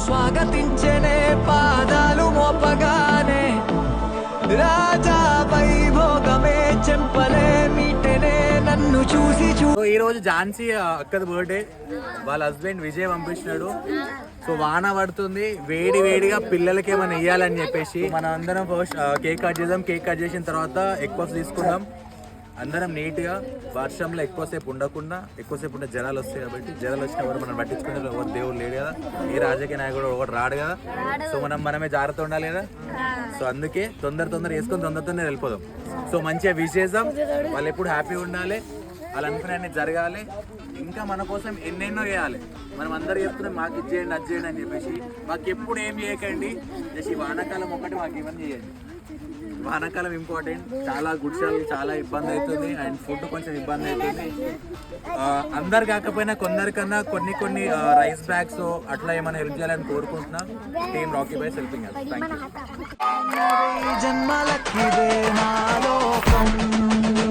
స్వాగతించనే పాదాలు మోపగానే రాజా వైభోగమే చెంపలే మీటనే నన్ను చూసి ఈ రోజు ఝాన్సీ అక్కది బర్త్డే. వాళ్ళ హస్బెండ్ విజయ్ పంపించినాడు. సో వాన పడుతుంది, వేడి వేడిగా పిల్లలకి ఏమైనా ఇయ్యాలని చెప్పేసి మనం అందరం ఫస్ట్ కేక్ కట్ చేద్దాం. కేక్ కట్ చేసిన తర్వాత ఎక్కువ తీసుకుందాం. అందరం నీట్గా వర్షంలో ఎక్కువసేపు ఉండకుండా, ఎక్కువసేపు ఉంటే జనాలు వస్తాయి కాబట్టి జనాలు వచ్చిన వారు మనం పట్టించుకునే ఎవరు దేవుడు లేడు కదా, ఏ రాజకీయ నాయకుడు ఒకటి రాడు కదా. సో మనమే జాగ్రత్త ఉండాలి కదా. సో అందుకే తొందర వేసుకొని తొందరతోనే వెళ్ళిపోదాం. సో మంచిగా విష్ చేద్దాం. వాళ్ళు ఎప్పుడు హ్యాపీగా ఉండాలి, వాళ్ళు అనుకునే జరగాలి, ఇంకా మన కోసం ఎన్నెన్నో చేయాలి. మనం అందరు చెప్తున్నాం మాకు ఇది చేయండి అది చేయండి అని చెప్పేసి. మాకు ఎప్పుడు ఏం చేయకండి, జస్ట్ ఈ వానాకాలం ఒకటి మాకు ఇవన్నీ చేయండి. వానాకాలం ఇంపార్టెంట్. చాలా గుడ్సాలు చాలా ఇబ్బంది అవుతుంది, అండ్ ఫుడ్ కొంచెం ఇబ్బంది అవుతుంది. అందరు కాకపోయినా కొందరికన్నా కొన్ని రైస్ బ్యాగ్స్ అట్లా ఏమైనా హెల్ప్ చేయాలని కోరుకుంటున్నా. Team Rocky boys helping. Thank you.